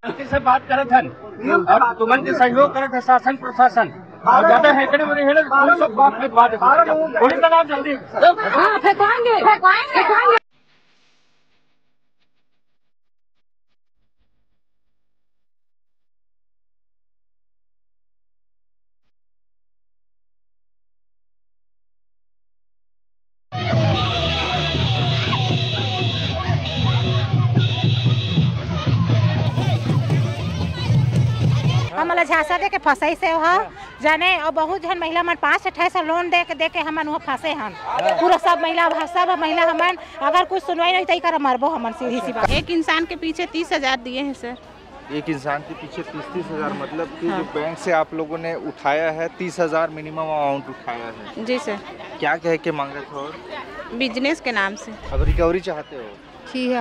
से बात करत हन और तुमन के सहयोग करत है शासन प्रशासन और ज्यादा हेकड़े में हेड़े पुलिस सब बात पे बात पुलिस का नाम जल्दी हाँ फेंकवाएंगे। हमला झांसा दे के फंसई से हो जाने और बहुत जन महिला मन 5-28 लोन दे के हमन वहाँ फंसे हन। पूरा सब महिला हमन अगर कुछ सुनवाई नहीं तई कर मरबो हमन सीधी सी बात। एक इंसान के पीछे 30,000 दिए हैं सर। एक इंसान के पीछे 30,000 मतलब कि जो बैंक से आप लोगों ने उठाया है 30,000 मिनिमम अमाउंट उठाया है। जी सर। क्या कह के मांग रहे थे और बिजनेस के नाम से। अब रिकवरी चाहते हो? ठीक है,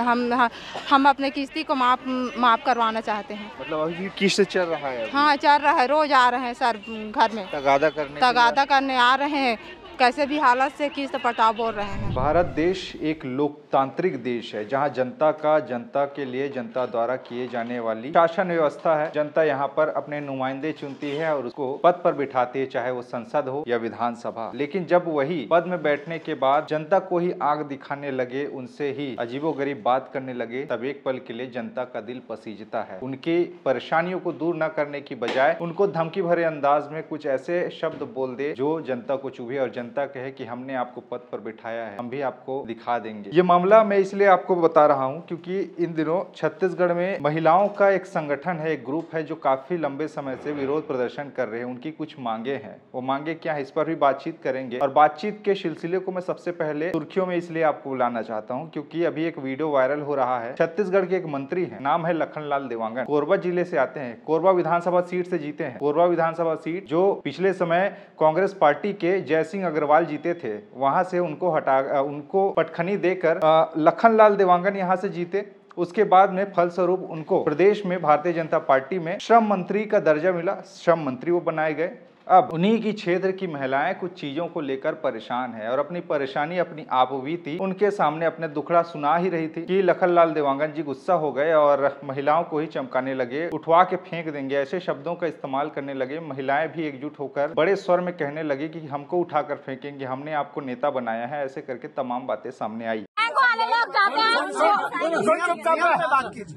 हम अपने किस्ती को माफ करवाना चाहते हैं। मतलब अभी भी किस्त चल रहा है? हाँ चल रहा है, रोज आ रहे हैं सर घर में तगादा करने आ रहे हैं। कैसे भी हालत से किस्त पटाव बोल रहे हैं। भारत देश एक लोकतांत्रिक देश है जहां जनता के लिए जनता द्वारा किए जाने वाली शासन व्यवस्था है। जनता यहां पर अपने नुमाइंदे चुनती है और उसको पद पर बिठाती है, चाहे वो संसद हो या विधानसभा। लेकिन जब वही पद में बैठने के बाद जनता को ही आग दिखाने लगे, उनसे ही अजीबोगरीब बात करने लगे, तब एक पल के लिए जनता का दिल पसीजता है। उनकी परेशानियों को दूर न करने की बजाय उनको धमकी भरे अंदाज में कुछ ऐसे शब्द बोल दे जो जनता को चुभे और जनता कहे कि हमने आपको पद पर बिठाया है, हम भी आपको दिखा देंगे। ये मामला मैं इसलिए आपको बता रहा हूं क्योंकि इन दिनों छत्तीसगढ़ में महिलाओं का एक संगठन है, एक ग्रुप है जो काफी लंबे समय से विरोध प्रदर्शन कर रहे हैं। उनकी कुछ मांगे हैं, वो मांगे क्या है इस पर भी बातचीत करेंगे। और बातचीत के सिलसिले को मैं सबसे पहले सुर्खियों में इसलिए आपको बुलाना चाहता हूँ क्योंकि अभी एक वीडियो वायरल हो रहा है। छत्तीसगढ़ के एक मंत्री है, नाम है लखनलाल देवांगन, कोरबा जिले से आते हैं, कोरबा विधानसभा सीट से जीते हैं। कोरबा विधानसभा सीट जो पिछले समय कांग्रेस पार्टी के जयसिंह अग्रवाल जीते थे, वहां से उनको पटखनी देकर लखनलाल देवांगन यहां से जीते। उसके बाद में फलस्वरूप उनको प्रदेश में भारतीय जनता पार्टी में श्रम मंत्री का दर्जा मिला, श्रम मंत्री वो बनाए गए। अब उन्हीं की क्षेत्र की महिलाएं कुछ चीजों को लेकर परेशान है और अपनी परेशानी अपनी आप बीती उनके सामने अपने दुखड़ा सुना ही रही थी कि लखनलाल देवांगन जी गुस्सा हो गए और महिलाओं को ही चमकाने लगे, उठवा के फेंक देंगे, ऐसे शब्दों का इस्तेमाल करने लगे। महिलाएं भी एकजुट होकर बड़े स्वर में कहने लगे कि हमको उठाकर फेंकेंगे, हमने आपको नेता बनाया है, ऐसे करके तमाम बातें सामने आई।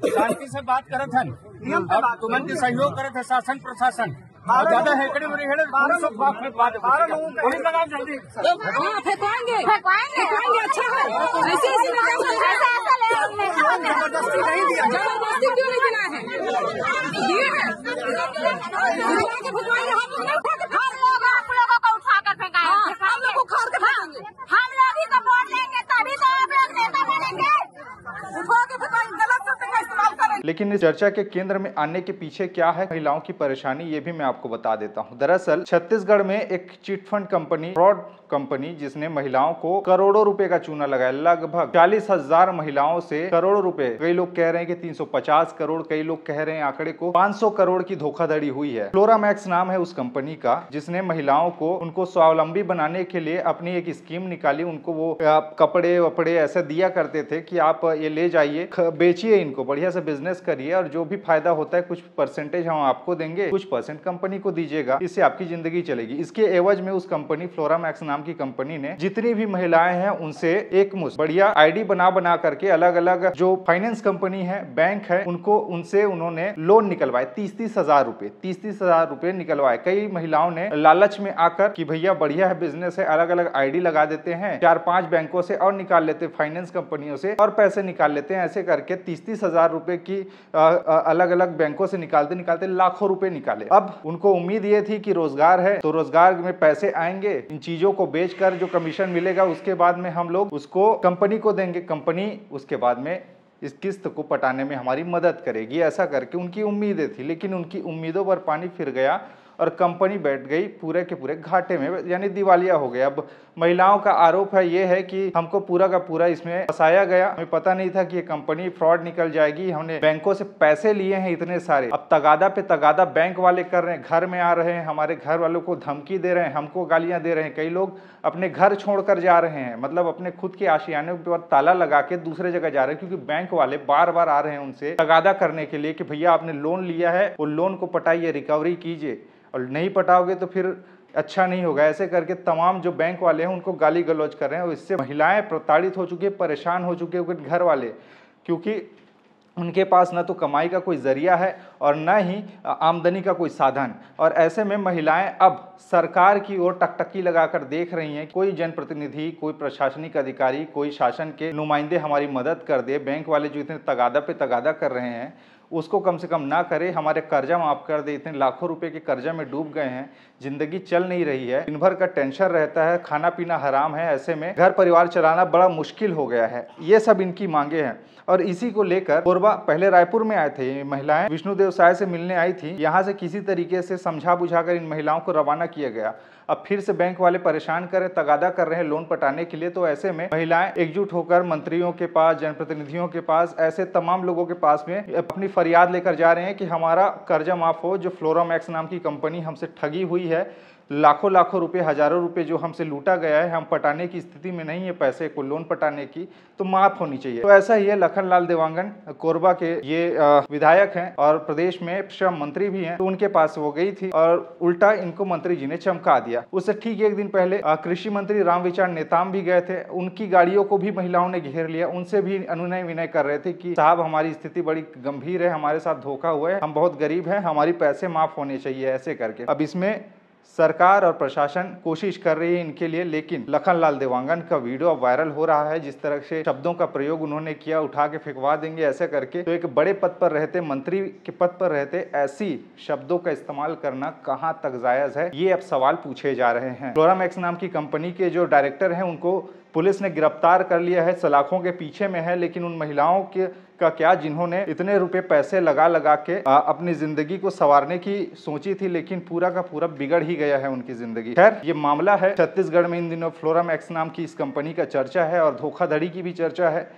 शांति से बात करत हन और तुमन के सहयोग करत है शासन प्रशासन और ज्यादा हेकड़े में हेड़े पुलिस सब बात पे बात पुलिस का नाम जल्दी हाँ फेंकवाएंगे। अच्छा है, ऐसे जबरदस्ती नहीं दिया। जबरदस्ती क्यों नहीं देना है? दिए हैं। हम लोग आप लोगों को उठा कर फेंकाएंगे, हम लोग उखाड़ के फेंकेंगे, हम लोग ही तो वोट लेंगे तभी तो आप लोग नेता बनेंगे। उठा के फेंकाएंगे, गलत शब्द का इस्तेमाल करेंगे। लेकिन इस चर्चा के केंद्र में आने के पीछे क्या है महिलाओं की परेशानी, ये भी मैं आपको बता देता हूं। दरअसल छत्तीसगढ़ में एक चिटफंड कंपनी, फ्रॉड कंपनी, जिसने महिलाओं को करोड़ों रुपए का चूना लगाया। लगभग 40,000 महिलाओं से करोड़ों रुपए, कई लोग कह रहे हैं कि 350 करोड़, कई लोग कह रहे हैं आंकड़े को 500 करोड़ की धोखाधड़ी हुई है। फ्लोरामैक्स नाम है उस कंपनी का, जिसने महिलाओं को उनको स्वावलंबी बनाने के लिए अपनी एक स्कीम निकाली। उनको वो कपड़े वपड़े ऐसे दिया करते थे कि आप ये ले जाइए, बेचिए, इनको बढ़िया से बिजनेस करिए और जो भी फायदा होता है कुछ परसेंटेज हम आपको देंगे, कुछ परसेंट कंपनी को दीजिएगा, इससे आपकी जिंदगी चलेगी। इसके एवज में उस कंपनी, फ्लोरामैक्स नाम की कंपनी ने जितनी भी महिलाएं हैं उनसे एक मुश्त बढ़िया आईडी बना करके अलग अलग जो फाइनेंस कंपनी है, बैंक है, उनसे उन्होंने लोन निकलवाए। 30-30 हजार रुपए निकलवाए। कई महिलाओं ने लालच में आकर कि भैया बढ़िया है, बिजनेस है, अलग अलग आईडी लगा देते हैं, 4-5 बैंकों से और निकाल लेते, फाइनेंस कंपनियों से और पैसे निकाल लेते हैं। ऐसे करके 30-30 हजार रुपए की अलग अलग बैंकों से निकालते लाखों रुपए निकाले। अब उनको उम्मीद ये थी कि रोजगार है तो रोजगार में पैसे आएंगे, इन चीजों को बेचकर जो कमीशन मिलेगा उसके बाद में हम लोग उसको कंपनी को देंगे, कंपनी उसके बाद में इस किस्त को पटाने में हमारी मदद करेगी, ऐसा करके उनकी उम्मीदें थी। लेकिन उनकी उम्मीदों पर पानी फिर गया और कंपनी बैठ गई पूरे के पूरे घाटे में, यानी दिवालिया हो गया। अब महिलाओं का आरोप है ये है कि हमको पूरा का पूरा इसमें फंसाया गया, हमें पता नहीं था कि ये कंपनी फ्रॉड निकल जाएगी, हमने बैंकों से पैसे लिए हैं इतने सारे, अब तगादा पे तगादा बैंक वाले कर रहे हैं, घर में आ रहे हैं, हमारे घर वालों को धमकी दे रहे हैं, हमको गालियां दे रहे हैं, कई लोग अपने घर छोड़कर जा रहे हैं, मतलब अपने खुद के आशियाने पर ताला लगा के दूसरे जगह जा रहे हैं, क्योंकि बैंक वाले बार बार आ रहे हैं उनसे तगादा करने के लिए कि भैया आपने लोन लिया है, वो लोन को पटाइए, रिकवरी कीजिए, और नहीं पटाओगे तो फिर अच्छा नहीं होगा। ऐसे करके तमाम जो बैंक वाले हैं उनको गाली गलौज कर रहे हैं, और इससे महिलाएं प्रताड़ित हो चुकी है, परेशान हो चुके हैं घर वाले, क्योंकि उनके पास न तो कमाई का कोई जरिया है और न ही आमदनी का कोई साधन। और ऐसे में महिलाएं अब सरकार की ओर टकटकी लगाकर देख रही हैं, कोई जनप्रतिनिधि, कोई प्रशासनिक अधिकारी, कोई शासन के नुमाइंदे हमारी मदद कर दे, बैंक वाले जो इतने तगादा पे तगादा कर रहे हैं उसको कम से कम ना करे, हमारे कर्जा माफ कर दे, इतने लाखों रुपए के कर्जा में डूब गए हैं, जिंदगी चल नहीं रही है, दिन भर का टेंशन रहता है, खाना पीना हराम है, ऐसे में घर परिवार चलाना बड़ा मुश्किल हो गया है। ये सब इनकी मांगे हैं और इसी को लेकर कोरबा, पहले रायपुर में आए थे ये महिलाएं, विष्णुदेव साय से मिलने आई थी, यहाँ से किसी तरीके से समझा बुझाकर इन महिलाओं को रवाना किया गया। अब फिर से बैंक वाले परेशान कर रहे, तगादा कर रहे हैं लोन पटाने के लिए, तो ऐसे में महिलाएं एकजुट होकर मंत्रियों के पास, जनप्रतिनिधियों के पास, ऐसे तमाम लोगों के पास में अपनी फरियाद लेकर जा रहे हैं कि हमारा कर्जा माफ हो, जो फ्लोरामैक्स नाम की कंपनी हमसे ठगी हुई है, लाखों लाखों रुपए, हजारों रुपए जो हमसे लूटा गया है, हम पटाने की स्थिति में नहीं है पैसे को, लोन पटाने की, तो माफ होनी चाहिए। तो ऐसा ही है, लखनलाल देवांगन कोरबा के ये विधायक हैं और प्रदेश में श्रम मंत्री भी हैं, तो उनके पास वो गई थी और उल्टा इनको मंत्री जी ने चमका दिया। उससे ठीक एक दिन पहले कृषि मंत्री रामविचार नेताम भी गए थे, उनकी गाड़ियों को भी महिलाओं ने घेर लिया, उनसे भी अनुनय विनय कर रहे थे कि साहब हमारी स्थिति बड़ी गंभीर है, हमारे साथ धोखा हुआ है, हम बहुत गरीब हैं, हमारी पैसे माफ होने चाहिए, ऐसे करके। अब इसमें सरकार और प्रशासन कोशिश कर रही है इनके लिए, लेकिन लखनलाल देवांगन का वीडियो अब वायरल हो रहा है, जिस तरह से शब्दों का प्रयोग उन्होंने किया, उठा के फेंकवा देंगे ऐसे करके, तो एक बड़े पद पर रहते, मंत्री के पद पर रहते, ऐसी शब्दों का इस्तेमाल करना कहां तक जायज है, ये अब सवाल पूछे जा रहे हैं। फ्लोरामैक्स नाम की कंपनी के जो डायरेक्टर हैं उनको पुलिस ने गिरफ्तार कर लिया है, सलाखों के पीछे में है, लेकिन उन महिलाओं के का क्या जिन्होंने इतने रुपए पैसे लगा लगा के अपनी जिंदगी को संवारने की सोची थी, लेकिन पूरा का पूरा बिगड़ ही गया है उनकी जिंदगी। खैर, ये मामला है छत्तीसगढ़ में इन दिनों फ्लोरामैक्स नाम की इस कंपनी का चर्चा है और धोखाधड़ी की भी चर्चा है,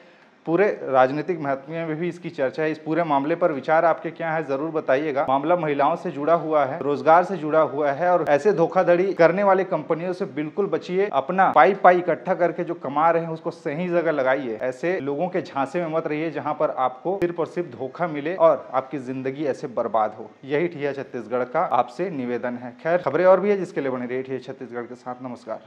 पूरे राजनीतिक महत्व में भी इसकी चर्चा है। इस पूरे मामले पर विचार आपके क्या है जरूर बताइएगा। मामला महिलाओं से जुड़ा हुआ है, रोजगार से जुड़ा हुआ है, और ऐसे धोखाधड़ी करने वाले कंपनियों से बिल्कुल बचिए। अपना पाई इकट्ठा करके जो कमा रहे हैं उसको सही जगह लगाइए, ऐसे लोगों के झांसे में मत रहिए जहां पर आपको सिर्फ और सिर्फ धोखा मिले और आपकी जिंदगी ऐसे बर्बाद हो। यही ठिया छत्तीसगढ़ का आपसे निवेदन है। खैर, खबरें और भी है जिसके लिए बने रहिए छत्तीसगढ़ के साथ। नमस्कार।